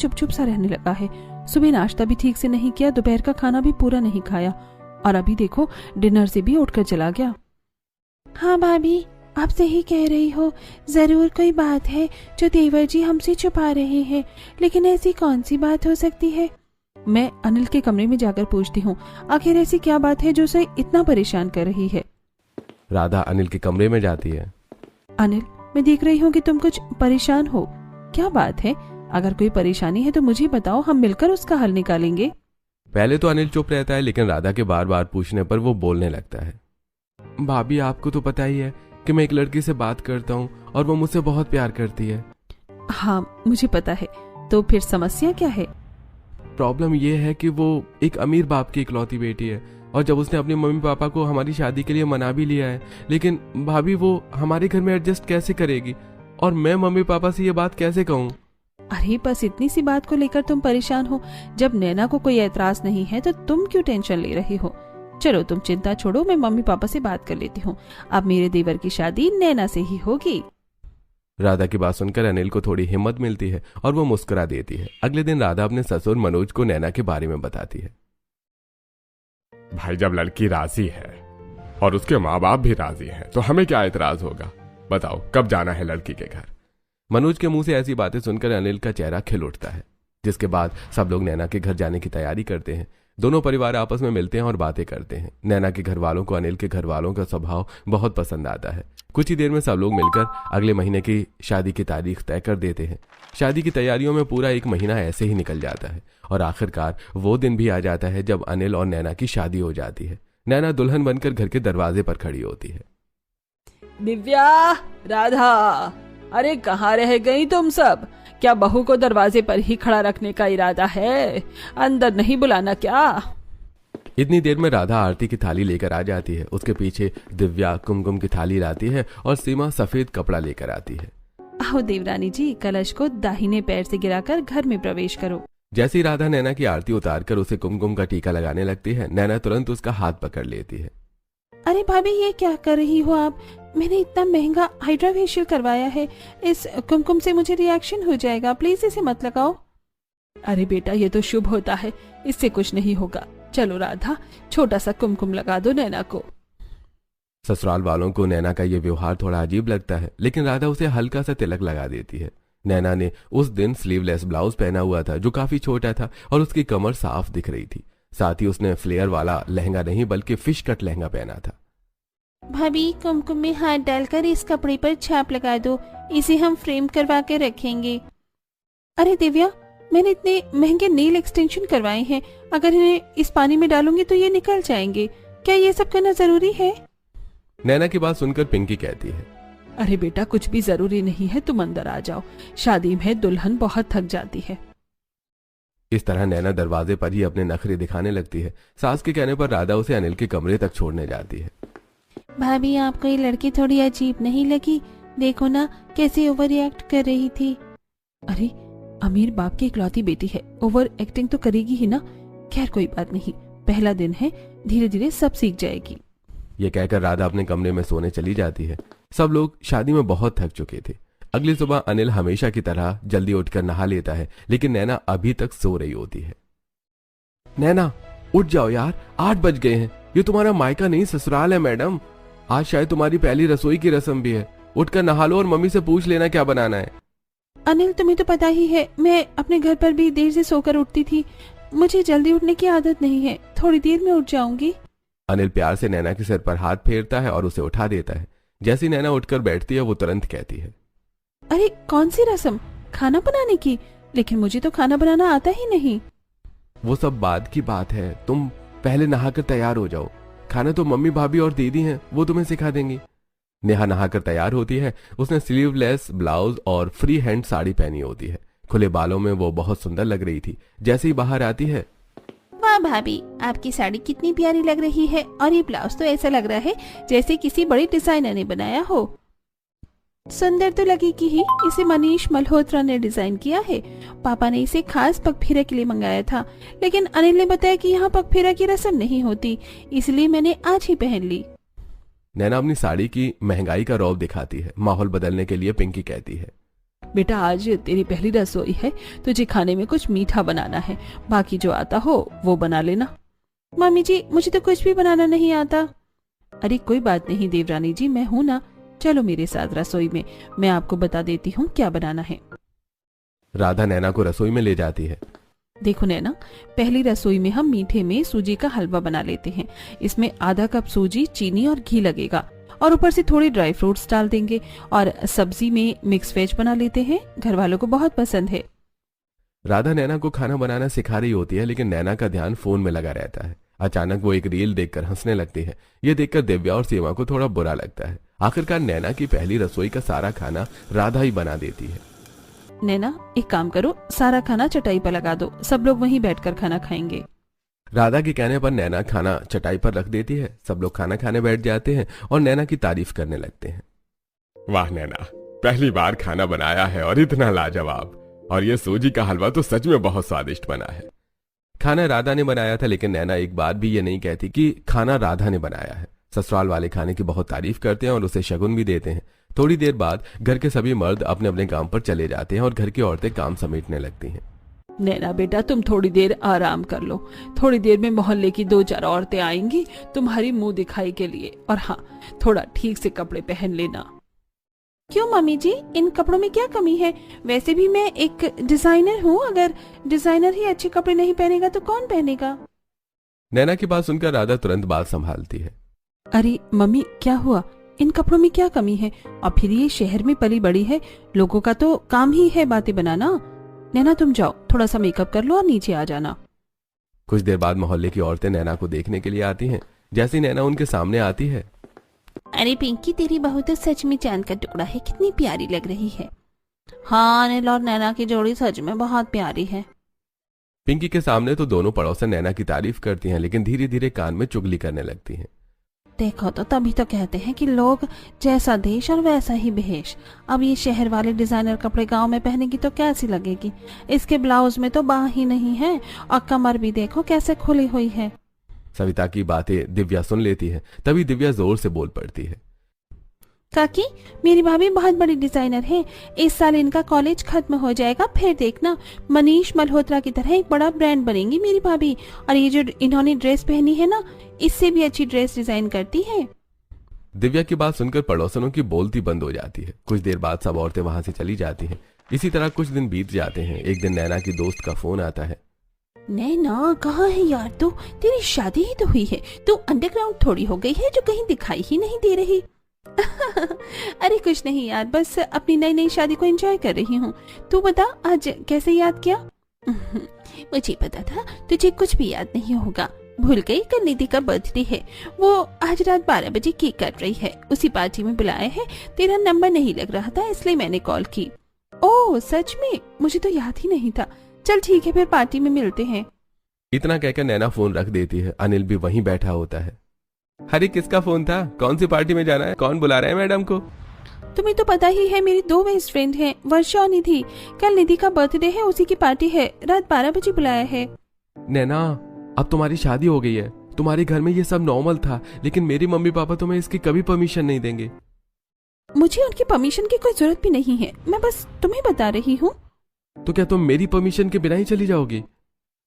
चुप चुप सा रहने लगा है। सुबह नाश्ता भी ठीक से नहीं किया, दोपहर का खाना भी पूरा नहीं खाया और अभी देखो डिनर से भी उठकर चला गया। हाँ भाभी, आप सही कह रही हो, जरूर कोई बात है जो देवर जी हमसे छुपा रहे हैं, लेकिन ऐसी कौन सी बात हो सकती है? मैं अनिल के कमरे में जाकर पूछती हूँ, आखिर ऐसी क्या बात है जो उसे इतना परेशान कर रही है? राधा अनिल के कमरे में जाती है। अनिल, मैं देख रही हूँ कि तुम कुछ परेशान हो, क्या बात है? अगर कोई परेशानी है तो मुझे बताओ, हम मिलकर उसका हल निकालेंगे। पहले तो अनिल चुप रहता है, लेकिन राधा के बार बार पूछने पर वो बोलने लगता है। भाभी, आपको तो पता ही है कि मैं एक लड़की से बात करता हूँ और वो मुझसे बहुत प्यार करती है। हाँ मुझे पता है, तो फिर समस्या क्या है? प्रॉब्लम ये है कि वो एक अमीर बाप की इकलौती बेटी है और जब उसने अपने मम्मी पापा को हमारी शादी के लिए मना भी लिया है, लेकिन भाभी वो हमारे घर में एडजस्ट कैसे करेगी और मैं मम्मी पापा से ये बात कैसे कहूँ? अरे बस इतनी सी बात को लेकर तुम परेशान हो? जब नैना को कोई एतराज नहीं है तो तुम क्यों टेंशन ले रही हो? चलो तुम चिंता छोड़ो, मैं मम्मी पापा से बात कर लेती हूँ। अब मेरे देवर की शादी नैना से ही होगी। राधा की बात सुनकर अनिल को थोड़ी हिम्मत मिलती है और वो मुस्कुरा देती है। अगले दिन राधा अपने ससुर मनोज को नैना के बारे में बताती है। भाई, जब लड़की राजी है और उसके माँ बाप भी राजी हैं तो हमें क्या एतराज होगा? बताओ कब जाना है लड़की के घर? मनोज के मुंह से ऐसी बातें सुनकर अनिल का चेहरा खिल उठता है, जिसके बाद सब लोग नैना के घर जाने की तैयारी करते हैं। दोनों परिवार आपस में मिलते हैं और बातें करते हैं। नैना के घर वालों को अनिल के घर वालों का स्वभाव बहुत पसंद आता है। कुछ ही देर में सब लोग मिलकर अगले महीने की शादी की तारीख तय कर देते हैं। शादी की तैयारियों में पूरा एक महीना ऐसे ही निकल जाता है और आखिरकार वो दिन भी आ जाता है जब अनिल और नैना की शादी हो जाती है। नैना दुल्हन बनकर घर के दरवाजे पर खड़ी होती है। दिव्या, राधा, अरे कहाँ रह गई तुम सब? क्या बहू को दरवाजे पर ही खड़ा रखने का इरादा है? अंदर नहीं बुलाना क्या? इतनी देर में राधा आरती की थाली लेकर आ जाती है। उसके पीछे दिव्या कुमकुम की थाली लाती है और सीमा सफेद कपड़ा लेकर आती है। आओ देवरानी जी, कलश को दाहिने पैर से गिराकर घर में प्रवेश करो। जैसे ही राधा नैना की आरती उतारकर उसे कुमकुम का टीका लगाने लगती है, नैना तुरंत उसका हाथ पकड़ लेती है। अरे भाभी, ये क्या कर रही हो आप? मैंने इतना महंगा हाइड्रा फेशियल करवाया है, इस कुमकुम से मुझे रिएक्शन हो जाएगा, प्लीज इसे मत लगाओ। अरे बेटा, ये तो शुभ होता है, इससे कुछ नहीं होगा। चलो राधा, छोटा सा कुमकुम लगा दो नैना को। ससुराल वालों को नैना का ये व्यवहार थोड़ा अजीब लगता है, लेकिन राधा उसे हल्का सा तिलक लगा देती है। नैना ने उस दिन स्लीवलेस ब्लाउज पहना हुआ था जो काफी छोटा था और उसकी कमर साफ दिख रही थी। साथ ही उसने फ्लेयर वाला लहंगा नहीं बल्कि फिश कट लहंगा पहना था। भाभी, कुमकुम में हाथ डालकर इस कपड़े पर छाप लगा दो, इसे हम फ्रेम करवा के रखेंगे। अरे दिव्या, मैंने इतने महंगे नेल एक्सटेंशन करवाए हैं, अगर इन्हें इस पानी में डालूंगी तो ये निकल जाएंगे। क्या ये सब करना जरूरी है? नैना की बात सुनकर पिंकी कहती है, अरे बेटा, कुछ भी जरूरी नहीं है, तुम अंदर आ जाओ, शादी में दुल्हन बहुत थक जाती है। इस तरह नैना दरवाजे पर ही अपने नखरे दिखाने लगती है। सास के कहने पर राधा उसे अनिल के कमरे तक छोड़ने जाती है। भाभी, आपको ये लड़की थोड़ी अजीब नहीं लगी? देखो ना कैसे ओवर रिएक्ट कर रही थी। अरे अमीर बाप की इकलौती बेटी है, ओवर एक्टिंग तो करेगी ही ना। खैर कोई बात नहीं, पहला दिन है, धीरे धीरे सब सीख जाएगी। ये कहकर राधा अपने कमरे में सोने चली जाती है। सब लोग शादी में बहुत थक चुके थे। अगली सुबह अनिल हमेशा की तरह जल्दी उठकर नहा लेता है, लेकिन नैना अभी तक सो रही होती है। नैना, उठ जाओ यार, 8 बज गए हैं। ये तुम्हारा मायका नहीं ससुराल है मैडम। आज शायद तुम्हारी पहली रसोई की रस्म भी है। उठकर नहा लो और मम्मी से पूछ लेना क्या बनाना है। अनिल, तुम्हें तो पता ही है, मैं अपने घर पर भी देर से सोकर उठती थी। मुझे जल्दी उठने की आदत नहीं है, थोड़ी देर में उठ जाऊंगी। अनिल प्यार से नैना के सिर पर हाथ फेरता है और उसे उठा देता है। जैसी नैना उठकर बैठती है, वो तुरंत कहती है, अरे कौन सी रस्म? खाना बनाने की? लेकिन मुझे तो खाना बनाना आता ही नहीं। वो सब बाद की बात है, तुम पहले नहाकर तैयार हो जाओ। खाना तो मम्मी भाभी और दीदी हैं, वो तुम्हें सिखा देंगी। नेहा नहाकर तैयार होती है। उसने स्लीवलेस ब्लाउज और फ्री हैंड साड़ी पहनी होती है। खुले बालों में वो बहुत सुंदर लग रही थी। जैसे ही बाहर आती है, वाह भाभी, आपकी साड़ी कितनी प्यारी लग रही है, और ये ब्लाउज तो ऐसा लग रहा है जैसे किसी बड़े डिजाइनर ने बनाया हो। सुंदर तो लगेगी ही, इसे मनीष मल्होत्रा ने डिजाइन किया है। पापा ने इसे खास पगफेरा के लिए मंगाया था, लेकिन अनिल ने बताया कि यहाँ पगफेरा की रस्म नहीं होती, इसलिए मैंने आज ही पहन ली। नैना अपनी साड़ी की महंगाई का रौब दिखाती है। माहौल बदलने के लिए पिंकी कहती है, बेटा आज तेरी पहली रसोई है, तुझे खाने में कुछ मीठा बनाना है, बाकी जो आता हो वो बना लेना। मम्मी जी मुझे तो कुछ भी बनाना नहीं आता। अरे कोई बात नहीं देवरानी जी, मैं हूं ना, चलो मेरे साथ रसोई में, मैं आपको बता देती हूँ क्या बनाना है। राधा नैना को रसोई में ले जाती है। देखो नैना, पहली रसोई में हम मीठे में सूजी का हलवा बना लेते हैं। इसमें आधा कप सूजी, चीनी और घी लगेगा और ऊपर से थोड़ी ड्राई फ्रूट्स डाल देंगे। और सब्जी में मिक्स वेज बना लेते हैं, घर वालों को बहुत पसंद है। राधा नैना को खाना बनाना सिखा रही होती है, लेकिन नैना का ध्यान फोन में लगा रहता है। अचानक वो एक रील देखकर हंसने लगती है। ये देखकर दिव्या और सीमा को थोड़ा बुरा लगता है। आखिरकार नैना की पहली रसोई का सारा खाना राधा ही बना देती है। नैना एक काम करो, सारा खाना चटाई पर लगा दो, सब लोग वहीं बैठकर खाना खाएंगे। राधा के कहने पर नैना खाना चटाई पर रख देती है। सब लोग खाना खाने बैठ जाते हैं और नैना की तारीफ करने लगते हैं। वाह नैना, पहली बार खाना बनाया है और इतना लाजवाब, और ये सूजी का हलवा तो सच में बहुत स्वादिष्ट बना है। खाना राधा ने बनाया था, लेकिन नैना एक बार भी ये नहीं कहती कि खाना राधा ने बनाया है। ससुराल वाले खाने की बहुत तारीफ करते हैं और उसे शगुन भी देते हैं। थोड़ी देर बाद घर के सभी मर्द अपने अपने काम पर चले जाते हैं और घर की औरतें काम समेटने लगती हैं। नैना बेटा तुम थोड़ी देर आराम कर लो, थोड़ी देर में मोहल्ले की 2-4 औरतें आएंगी तुम्हारी मुंह दिखाई के लिए, और हाँ थोड़ा ठीक से कपड़े पहन लेना। क्यों मम्मी जी, इन कपड़ों में क्या कमी है? वैसे भी मैं एक डिजाइनर हूँ, अगर डिजाइनर ही अच्छे कपड़े नहीं पहनेगा तो कौन पहनेगा? नैना की बात सुनकर राधा तुरंत बात संभालती है। अरे मम्मी क्या हुआ, इन कपड़ों में क्या कमी है? और फिर ये शहर में पली बड़ी है, लोगों का तो काम ही है बातें बनाना। नैना तुम जाओ, थोड़ा सा मेकअप कर लो और नीचे आ जाना। कुछ देर बाद मोहल्ले की औरतें नैना को देखने के लिए आती हैं। जैसे ही नैना उनके सामने आती है, अरे पिंकी तेरी बहू तो सच में चांद का टुकड़ा है, कितनी प्यारी लग रही है। हाँ अनिल और नैना की जोड़ी सच में बहुत प्यारी है। पिंकी के सामने तो दोनों पड़ोसन नैना की तारीफ करती हैं, लेकिन धीरे धीरे कान में चुगली करने लगती हैं। देखो तो तभी तो कहते हैं कि लोग जैसा देश और वैसा ही भेष। अब ये शहर वाले डिजाइनर कपड़े गांव में पहनेगी तो कैसी लगेगी? इसके ब्लाउज में तो बाह ही नहीं है और कमर भी देखो कैसे खुली हुई है। सविता की बातें दिव्या सुन लेती है। तभी दिव्या जोर से बोल पड़ती है। काकी मेरी भाभी बहुत बड़ी डिजाइनर है, इस साल इनका कॉलेज खत्म हो जाएगा, फिर देखना मनीष मल्होत्रा की तरह एक बड़ा ब्रांड बनेंगी मेरी भाभी। और ये जो इन्होंने ड्रेस पहनी है ना, इससे भी अच्छी ड्रेस डिजाइन करती है। दिव्या की बात सुनकर पड़ोसनों की बोलती बंद हो जाती है। कुछ देर बाद सब औरतें वहां से चली जाती हैं। इसी तरह कुछ दिन बीत जाते हैं। एक दिन नैना की दोस्त का फोन आता है। नैना कहाँ है यार तू? तेरी शादी ही तो हुई है, तू अंडरग्राउंड थोड़ी हो गई है जो कहीं दिखाई ही नहीं दे रही। अरे कुछ नहीं यार, बस अपनी नई नई शादी को एंजॉय कर रही हूँ। तू बता आज कैसे याद किया? मुझे पता था तुझे कुछ भी याद नहीं होगा, भूल गई कल निधि का बर्थडे है, वो आज रात 12 बजे केक काट रही है, उसी पार्टी में बुलाए हैं। तेरा नंबर नहीं लग रहा था इसलिए मैंने कॉल की। ओह सच में, मुझे तो याद ही नहीं था। चल ठीक है फिर पार्टी में मिलते हैं। इतना कहकर नैना फोन रख देती है। अनिल भी वहीं बैठा होता है। अरे किसका फोन था? कौन सी पार्टी में जाना है? कौन बुला रहा है मैडम को? तुम्हें तो पता ही है मेरी 2 बेस्ट फ्रेंड हैं, वर्षा और निधि। कल निधि का बर्थडे है, उसी की पार्टी है, रात 12 बजे बुलाया है। नैना अब तुम्हारी शादी हो गई है, तुम्हारे घर में ये सब नॉर्मल था, लेकिन मेरी मम्मी पापा तुम्हें इसकी कभी परमिशन नहीं देंगे। मुझे उनकी परमिशन की कोई जरूरत भी नहीं है, मैं बस तुम्हें बता रही हूँ। तो क्या तुम मेरी परमिशन के बिना ही चली जाओगी?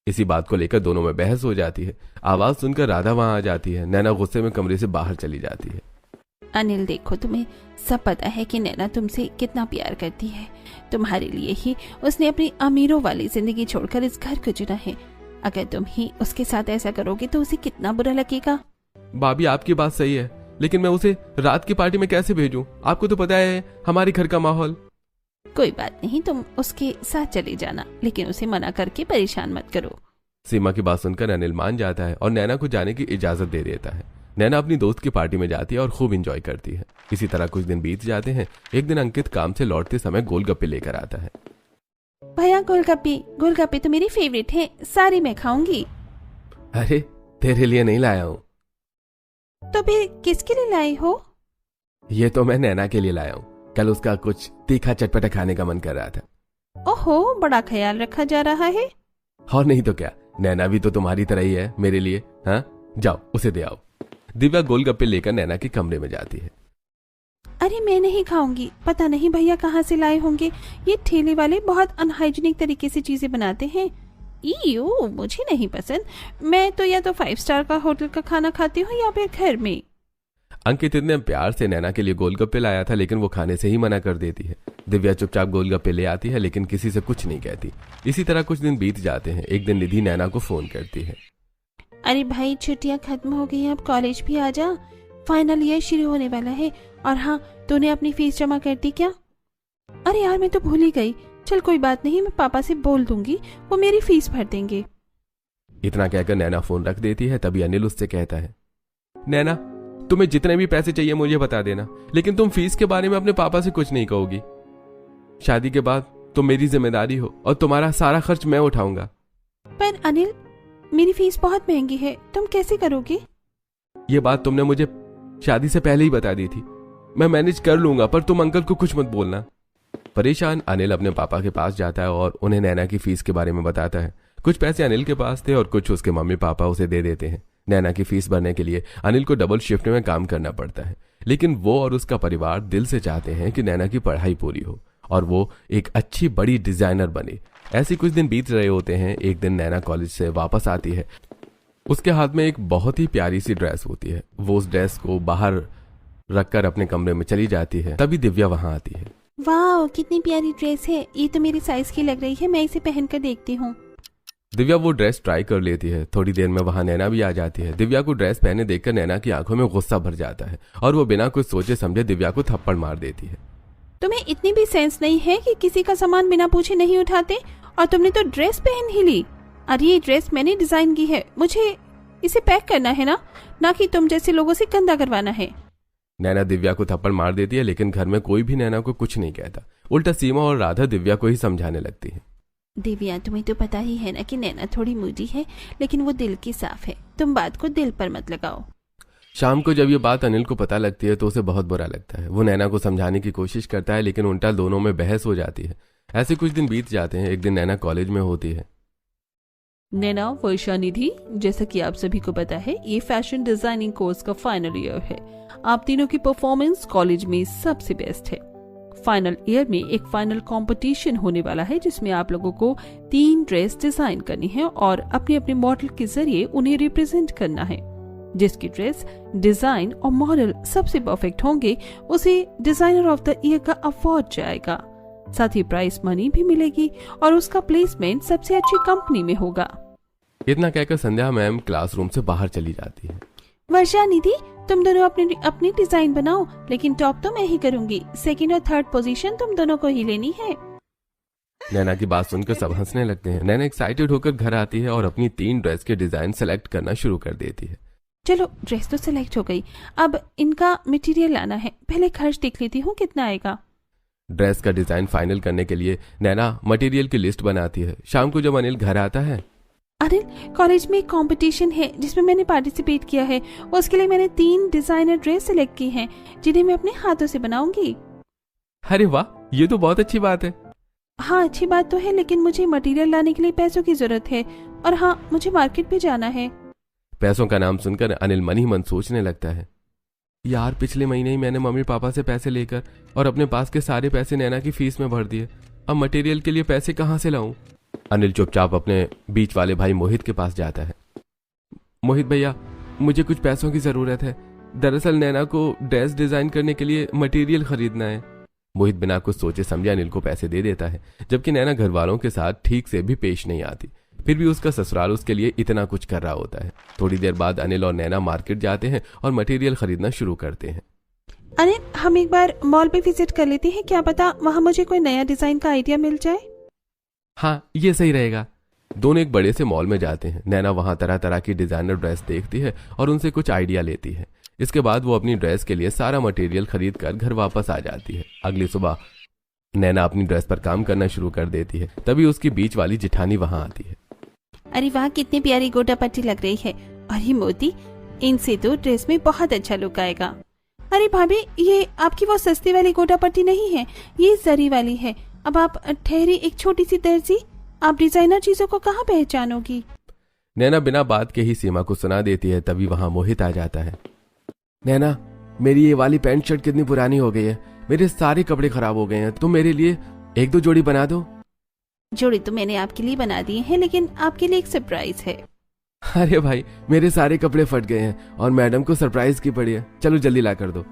इसी बात को लेकर दोनों में बहस हो जाती है। आवाज सुनकर राधा वहां आ जाती है। नैना गुस्से में कमरे से बाहर चली जाती है। अनिल देखो, तुम्हें सब पता है कि नैना तुमसे कितना प्यार करती है। तुम्हारे लिए ही उसने अपनी अमीरों वाली जिंदगी छोड़कर इस घर को चुना है। अगर तुम ही उसके साथ ऐसा करोगे तो उसे कितना बुरा लगेगा। भाभी आपकी बात सही है, लेकिन मैं उसे रात की पार्टी में कैसे भेजूं? आपको तो पता है हमारे घर का माहौल। कोई बात नहीं, तुम उसके साथ चले जाना, लेकिन उसे मना करके परेशान मत करो। सीमा की बात सुनकर अनिल मान जाता है और नैना को जाने की इजाजत दे देता है। नैना अपनी दोस्त की पार्टी में जाती है और खूब इंजॉय करती है। इसी तरह कुछ दिन बीत जाते हैं। एक दिन अंकित काम से लौटते समय गोलगप्पे लेकर आता है। भैया गोलगप्पे तो मेरी फेवरेट है, सारी मैं खाऊंगी। अरे तेरे लिए नहीं लाया हूँ। तो फिर किसके लिए लाई हो? ये तो मैं नैना के लिए लाया हूँ। कल उसका कुछ तीखा चटपटा खाने का मन कर रहा था। ओहो, बड़ा ख्याल रखा जा रहा है। और नहीं तो क्या, नैना भी तो तुम्हारी तरह ही है मेरे लिए। हाँ जाओ उसे दे आओ। दिव्या गोलगप्पे लेकर नैना के कमरे में जाती है। अरे मैं नहीं खाऊंगी, पता नहीं भैया कहाँ से लाए होंगे, ये ठेले वाले बहुत अनहाइजीनिक तरीके से चीजें बनाते हैं। ईयू, मुझे नहीं पसंद। मैं तो या तो 5 स्टार का होटल का खाना खाती हूँ या फिर घर में। अंकित इतने प्यार से नैना के लिए गोलगप्पे लाया था, लेकिन वो खाने से ही मना कर देती है। दिव्या चुपचाप गोलगप्पे ले आती है, लेकिन किसी से कुछ नहीं कहती। इसी तरह कुछ दिन बीत जाते हैं। एक दिन निधि नैना को फोन करती है। अरे भाई, छुट्टियां खत्म हो गई हैं, अब कॉलेज भी आ जा, फाइनल ईयर शुरू होने वाला है। और हाँ, तूने अपनी फीस जमा कर दी क्या? अरे यार, मैं तो भूल ही गई। चल कोई बात नहीं, मैं पापा से बोल दूंगी, वो मेरी फीस भर देंगे। इतना कहकर नैना फोन रख देती है। तभी अनिल उससे कहता है, नैना तुम्हें जितने भी पैसे चाहिए मुझे बता देना, लेकिन तुम फीस के बारे में अपने पापा से कुछ नहीं कहोगी। शादी के बाद तुम मेरी जिम्मेदारी हो और तुम्हारा सारा खर्च मैं उठाऊंगा। पर अनिल, मेरी फीस बहुत महंगी है, तुम कैसे करोगे? ये बात तुमने मुझे शादी से पहले ही बता दी थी। मैं मैनेज कर लूंगा, पर तुम अंकल को कुछ मत बोलना। परेशान अनिल अपने पापा के पास जाता है और उन्हें नैना की फीस के बारे में बताता है। कुछ पैसे अनिल के पास थे और कुछ उसके मम्मी पापा उसे दे देते हैं। नैना की फीस भरने के लिए अनिल को डबल शिफ्ट में काम करना पड़ता है, लेकिन वो और उसका परिवार दिल से चाहते हैं कि नैना की पढ़ाई पूरी हो और वो एक अच्छी बड़ी डिजाइनर बने। ऐसे कुछ दिन बीत रहे होते हैं। एक दिन नैना कॉलेज से वापस आती है। उसके हाथ में एक बहुत ही प्यारी सी ड्रेस होती है। वो उस ड्रेस को बाहर रखकर अपने कमरे में चली जाती है। तभी दिव्या वहां आती है। वाह, कितनी प्यारी ड्रेस है, ये तो मेरी साइज की लग रही है, मैं इसे पहनकर देखती हूँ। दिव्या वो ड्रेस ट्राई कर लेती है। थोड़ी देर में वहां नैना भी आ जाती है। दिव्या को ड्रेस पहने देखकर नैना की आंखों में गुस्सा भर जाता है और वो बिना कुछ सोचे समझे दिव्या को थप्पड़ मार देती है। तुम्हें इतनी भी सेंस नहीं है कि किसी का सामान बिना पूछे नहीं उठाते, और तुमने तो ड्रेस पहन ही ली। अरे ये ड्रेस मैंने डिजाइन की है, मुझे इसे पैक करना है ना कि तुम जैसे लोगों से गंदा करवाना है। नैना दिव्या को थप्पड़ मार देती है, लेकिन घर में कोई भी नैना को कुछ नहीं कहता। उल्टा सीमा और राधा दिव्या को ही समझाने लगती है। दिव्या, तुम्हें तो पता ही है ना कि नैना थोड़ी मूडी है, लेकिन वो दिल की साफ है, तुम बात को दिल पर मत लगाओ। शाम को जब ये बात अनिल को पता लगती है तो उसे बहुत बुरा लगता है। वो नैना को समझाने की कोशिश करता है, लेकिन उल्टा दोनों में बहस हो जाती है। ऐसे कुछ दिन बीत जाते हैं। एक दिन नैना कॉलेज में होती है। नैना, वर्षा, निधि, जैसा कि आप सभी को पता है, ये फैशन डिजाइनिंग कोर्स का फाइनल ईयर है। आप तीनों की परफॉर्मेंस कॉलेज में सबसे बेस्ट है। फाइनल ईयर में एक फाइनल कंपटीशन होने वाला है, जिसमें आप लोगों को 3 ड्रेस डिजाइन करनी है और अपने अपने मॉडल के जरिए उन्हें रिप्रेजेंट करना है। जिसकी ड्रेस, डिजाइन और मॉडल सबसे परफेक्ट होंगे, उसे डिजाइनर ऑफ द ईयर का अवार्ड जाएगा। साथ ही प्राइस मनी भी मिलेगी और उसका प्लेसमेंट सबसे अच्छी कंपनी में होगा। इतना कहकर संध्या मैम क्लासरूम से बाहर चली जाती है। वर्षा, निधि, तुम दोनों अपनी डिजाइन बनाओ, लेकिन टॉप तो मैं ही करूंगी। सेकंड और थर्ड पोजीशन तुम दोनों को ही लेनी है। नैना की बात सुनकर सब हंसने लगते हैं। नैना एक्साइटेड होकर घर आती है और अपनी 3 ड्रेस के डिजाइन सेलेक्ट करना शुरू कर देती है। चलो, ड्रेस तो सिलेक्ट हो गई, अब इनका मटेरियल लाना है। पहले खर्च देख लेती हूँ कितना आएगा। ड्रेस का डिजाइन फाइनल करने के लिए नैना मटेरियल की लिस्ट बनाती है। शाम को जब अनिल घर आता है, अनिल, कॉलेज में एक कंपटीशन है जिसमें मैंने पार्टिसिपेट किया है। उसके लिए मैंने 3 डिजाइनर ड्रेस सिलेक्ट की हैं, जिन्हें मैं अपने हाथों से बनाऊंगी। अरे वाह, ये तो बहुत अच्छी बात है। हाँ, अच्छी बात तो है, लेकिन मुझे मटेरियल लाने के लिए पैसों की जरूरत है, और हाँ, मुझे मार्केट भी जाना है। पैसों का नाम सुनकर अनिल मन ही मन सोचने लगता है, यार पिछले महीने ही मैंने मम्मी पापा से पैसे लेकर और अपने पास के सारे पैसे नैना की फीस में भर दिए। अब मटेरियल के लिए पैसे कहाँ से लाऊं? अनिल चुपचाप अपने बीच वाले भाई मोहित के पास जाता है। मोहित भैया, मुझे कुछ पैसों की जरूरत है। दरअसल नैना को ड्रेस डिजाइन करने के लिए मटेरियल खरीदना है। मोहित बिना कुछ सोचे समझे अनिल को पैसे दे देता है, जबकि नैना घर वालों के साथ ठीक से भी पेश नहीं आती। फिर भी उसका ससुराल उसके लिए इतना कुछ कर रहा होता है। थोड़ी देर बाद अनिल और नैना मार्केट जाते हैं और मटेरियल खरीदना शुरू करते हैं। अनिल, हम एक बार मॉल पे विजिट कर लेते हैं, क्या पता वहाँ मुझे कोई नया डिजाइन का आइडिया मिल जाए। हाँ, ये सही रहेगा। दोनों एक बड़े से मॉल में जाते हैं। नैना वहां तरह तरह की डिजाइनर ड्रेस देखती है और उनसे कुछ आइडिया लेती है। इसके बाद वो अपनी ड्रेस के लिए सारा मटेरियल खरीद कर घर वापस आ जाती है। अगली सुबह नैना अपनी ड्रेस पर काम करना शुरू कर देती है। तभी उसकी बीच वाली जिठानी वहां आती है। अरे वाह, कितनी प्यारी गोटा पट्टी लग रही है। अरे मोती, इनसे तो ड्रेस में बहुत अच्छा लुक आएगा। अरे भाभी, ये आपकी वो सस्ती वाली गोटा पट्टी नहीं है, ये जरी वाली है। अब आप ठहरी एक छोटी सी दर्जी, आप डिजाइनर चीजों को कहाँ पहचानोगी। नैना बिना बात के ही सीमा को सुना देती है। तभी वहां मोहित आ जाता है। नैना, मेरी ये वाली पैंट शर्ट कितनी पुरानी हो गई है, मेरे सारे कपड़े खराब हो गए हैं, तुम मेरे लिए एक दो जोड़ी बना दो। जोड़ी तो मैंने आपके लिए बना दी है, लेकिन आपके लिए एक सरप्राइज है। अरे भाई, मेरे सारे कपड़े फट गए हैं और मैडम को सरप्राइज की पड़ी है, चलो जल्दी ला कर दो।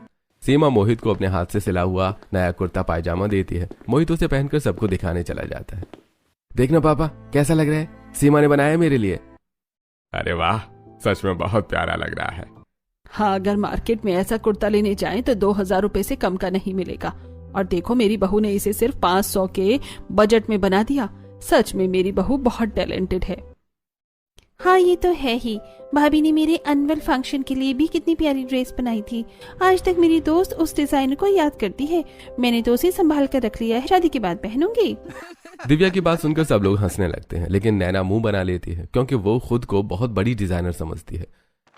सीमा मोहित को अपने हाथ से सिला हुआ नया कुर्ता पायजामा देती है। मोहित उसे पहनकर सबको दिखाने चला जाता है। देखना पापा, कैसा लग रहा है, सीमा ने बनाया मेरे लिए। अरे वाह, सच में बहुत प्यारा लग रहा है। हाँ, अगर मार्केट में ऐसा कुर्ता लेने जाएं तो 2000 रुपए से कम का नहीं मिलेगा। और देखो, मेरी बहू ने इसे सिर्फ 500 के बजट में बना दिया। सच में मेरी बहू बहुत टैलेंटेड है। हाँ, ये तो है ही। भाभी ने मेरे एनुअल फंक्शन के लिए भी कितनी प्यारी ड्रेस बनाई थी। आज तक मेरी दोस्त उस डिजाइनर को याद करती है। मैंने तो उसे संभाल कर रख लिया है, शादी के बाद पहनूंगी। दिव्या की बात सुनकर सब लोग हंसने लगते हैं, लेकिन नैना मुंह बना लेती है क्योंकि वो खुद को बहुत बड़ी डिजाइनर समझती है।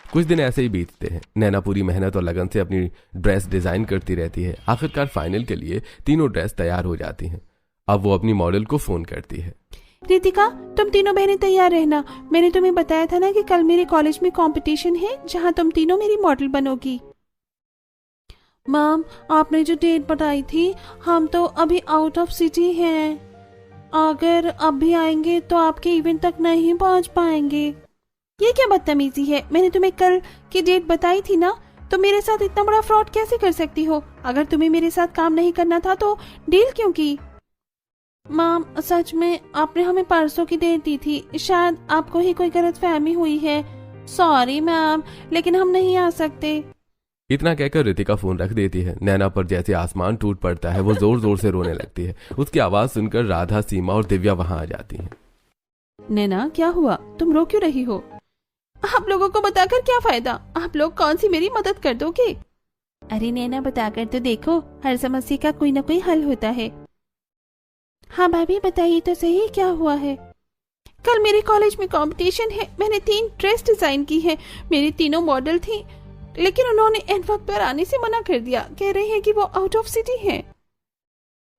कुछ दिन ऐसे ही बीतते हैं। नैना पूरी मेहनत और लगन से अपनी ड्रेस डिजाइन करती रहती है। आखिरकार फाइनल के लिए तीनों ड्रेस तैयार हो जाती हैं। अब वो अपनी मॉडल को फोन करती है। रितिका, तुम तीनों बहनें तैयार रहना। मैंने तुम्हें बताया था ना कि कल मेरे कॉलेज में कंपटीशन है जहां तुम तीनों मेरी मॉडल बनोगी। मैम, आपने जो डेट बताई थी, हम तो अभी आउट ऑफ सिटी हैं। अगर अभी आएंगे तो आपके इवेंट तक नहीं पहुंच पाएंगे। ये क्या बदतमीजी है? मैंने तुम्हें कल की डेट बताई थी ना, तो मेरे साथ इतना बड़ा फ्रॉड कैसे कर सकती हो? अगर तुम्हें मेरे साथ काम नहीं करना था तो डील क्यों की? मैम, सच में आपने हमें परसों की डेट दी थी, शायद आपको ही कोई गलतफहमी हुई है। सॉरी मैम, लेकिन हम नहीं आ सकते। इतना कहकर रितिका फोन रख देती है। नैना पर जैसे आसमान टूट पड़ता है। वो जोर जोर से रोने लगती है। उसकी आवाज सुनकर राधा, सीमा और दिव्या वहां आ जाती हैं। नैना, क्या हुआ? तुम रो क्यों रही हो? आप लोगों को बताकर क्या फायदा? आप लोग कौन सी मेरी मदद कर दोगे? अरे नैना, बताकर तो देखो, हर समस्या का कोई ना कोई हल होता है। हाँ भाभी, बताइए तो सही, क्या हुआ है? कल मेरे कॉलेज में कंपटीशन है। मैंने 3 ड्रेस डिजाइन की है। मेरी तीनों मॉडल थी, लेकिन उन्होंने एन वक्त पर आने से मना कर दिया। कह रहे हैं कि वो आउट ऑफ सिटी है।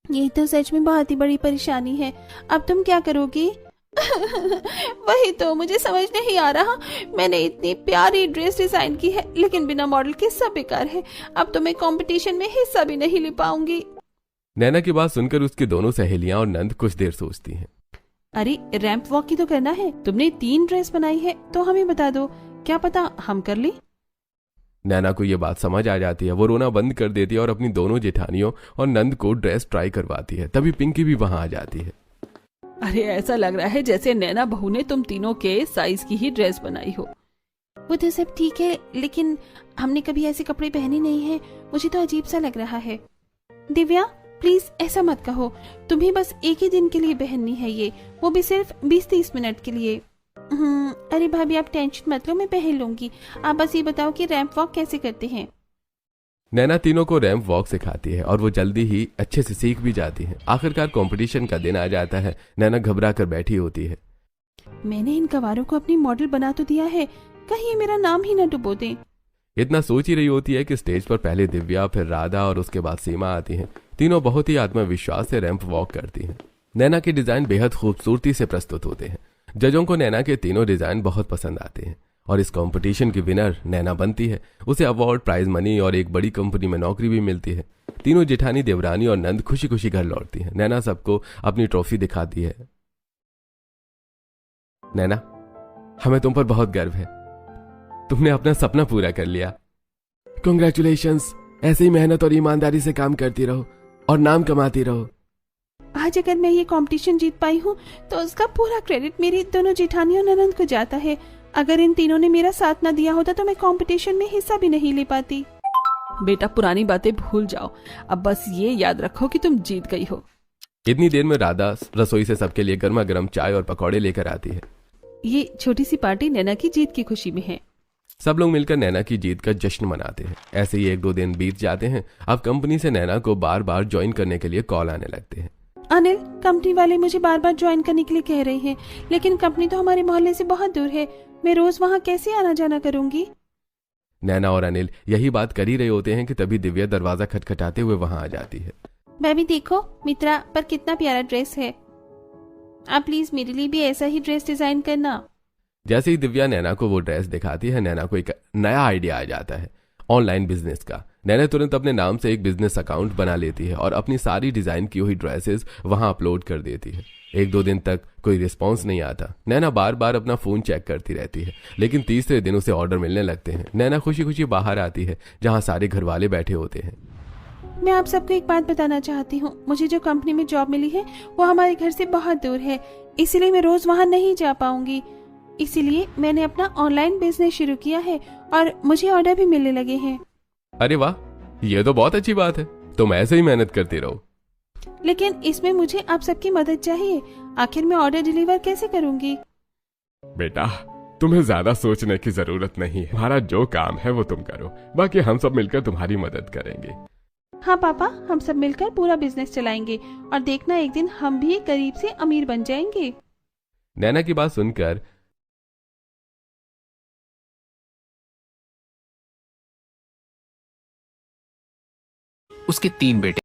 ये तो सच में बहुत ही बड़ी परेशानी है। अब तुम क्या करोगी? वही तो मुझे समझ नहीं आ रहा। मैंने इतनी प्यारी ड्रेस डिजाइन की है, लेकिन बिना मॉडल के सब बेकार है। अब तो मैं कंपटीशन में हिस्सा भी नहीं ले पाऊंगी। नैना की बात सुनकर उसकी दोनों सहेलियां और नंद कुछ देर सोचती हैं। अरे, रैंप वॉक की तो करना है। तुमने 3 ड्रेस बनाई है तो हमें बता दो, क्या पता हम कर ले। नैना को ये बात समझ आ जाती है। वो रोना बंद कर देती है और अपनी दोनों जेठानियों और नंद को ड्रेस ट्राई करवाती है। तभी पिंकी भी वहां आ जाती है। अरे, ऐसा लग रहा है जैसे नैना बहू ने तुम तीनों के साइज की ही ड्रेस बनाई हो। वो तो सब ठीक है, लेकिन हमने कभी ऐसे कपड़े पहने नहीं है। मुझे तो अजीब सा लग रहा है। दिव्या, प्लीज ऐसा मत कहो। तुम्हें बस एक ही दिन के लिए पहननी है ये, वो भी सिर्फ 20-30 मिनट के लिए। अरे भाभी, आप टेंशन मत लो, मैं पहन लूंगी। आप बस ये बताओ कि रैंप वॉक कैसे करते हैं। नैना तीनों को रैंप वॉक सिखाती है और वो जल्दी ही अच्छे से सीख भी जाती है। आखिरकार कंपटीशन का दिन आ जाता है। नैना घबरा कर बैठी होती है। मैंने इन गवारों को अपनी मॉडल बना तो दिया है, कहीं ये मेरा नाम ही न डुबो दें। इतना सोच ही रही होती है कि स्टेज पर पहले दिव्या, फिर राधा और उसके बाद सीमा आती हैं। तीनों बहुत ही आत्मविश्वास से रैंप वॉक करती हैं। नैना के डिजाइन बेहद खूबसूरती से प्रस्तुत होते हैं। जजों को नैना के तीनों डिजाइन बहुत पसंद आते हैं और इस कंपटीशन की विनर नैना बनती है। उसे अवार्ड, प्राइज मनी और एक बड़ी कंपनी में नौकरी भी मिलती है। तीनों जेठानी, देवरानी और नंद खुशी खुशी घर लौटती हैं। नैना सबको अपनी ट्रॉफी दिखाती है। नैना, हमें तुम पर बहुत गर्व है। तुमने अपना सपना पूरा कर लिया। कांग्रेचुलेशंस। ऐसे ही मेहनत और ईमानदारी से काम करती रहो और नाम कमाती रहो। आज अगर मैं ये कंपटीशन जीत पाई हूँ तो उसका पूरा क्रेडिट मेरी दोनों जेठानियों ननंद को जाता है। अगर इन तीनों ने मेरा साथ न दिया होता तो मैं कंपटीशन में हिस्सा भी नहीं ले पाती। बेटा, पुरानी बातें भूल जाओ। अब बस ये याद रखो कि तुम जीत गई हो। इतनी देर में राधा रसोई से सबके लिए गर्मा गर्म चाय और पकौड़े लेकर आती है। ये छोटी सी पार्टी नैना की जीत की खुशी में है। सब लोग मिलकर नैना की जीत का जश्न मनाते हैं। ऐसे ही 1-2 दिन बीत जाते हैं। अब कंपनी से नैना को बार बार ज्वाइन करने के लिए कॉल आने लगते हैं। अनिल, कंपनी वाले मुझे बार बार ज्वाइन करने के लिए कह रहे हैं, लेकिन कंपनी तो हमारे मोहल्ले से बहुत दूर है। मैं रोज वहाँ कैसे आना जाना करूंगी? नैना और अनिल यही बात कर ही रहे होते हैं कि तभी दिव्या दरवाजा खटखटाते हुए वहां आ जाती है। बेबी देखो, मित्रा पर कितना प्यारा ड्रेस है। आप प्लीज मेरे लिए भी ऐसा ही ड्रेस डिजाइन करना। जैसे ही दिव्या नैना को वो ड्रेस दिखाती है, नैना को एक नया आइडिया आ जाता है ऑनलाइन बिजनेस का। नैना तुरंत अपने नाम से एक बिजनेस अकाउंट बना लेती है और अपनी सारी डिजाइन की हुई ड्रेसेस वहां अपलोड कर देती है। 1-2 दिन तक कोई रिस्पॉन्स नहीं आता। नैना बार बार अपना फोन चेक करती रहती है, लेकिन तीसरे दिन उसे ऑर्डर मिलने लगते हैं। नैना खुशी खुशी बाहर आती है जहां सारे घर वाले बैठे होते हैं। मैं आप सबको एक बात बताना चाहती हूँ, मुझे जो कंपनी में जॉब मिली है वो हमारे घर से बहुत दूर है, इसीलिए मैं रोज वहाँ नहीं जा पाऊंगी। इसीलिए मैंने अपना ऑनलाइन बिजनेस शुरू किया है और मुझे ऑर्डर भी मिलने लगे हैं। अरे वाह, ये तो बहुत अच्छी बात है। तुम ऐसे ही मेहनत करती रहो। लेकिन इसमें मुझे आप सबकी मदद चाहिए। आखिर मैं ऑर्डर डिलीवर कैसे करूंगी? बेटा, तुम्हें ज्यादा सोचने की जरूरत नहीं है। तुम्हारा जो काम है वो तुम करो, बाकी हम सब मिलकर तुम्हारी मदद करेंगे। हाँ पापा, हम सब मिलकर पूरा बिजनेस चलाएंगे और देखना एक दिन हम भी करीब से अमीर बन जाएंगे। नैना की बात सुनकर उसके 3 बेटे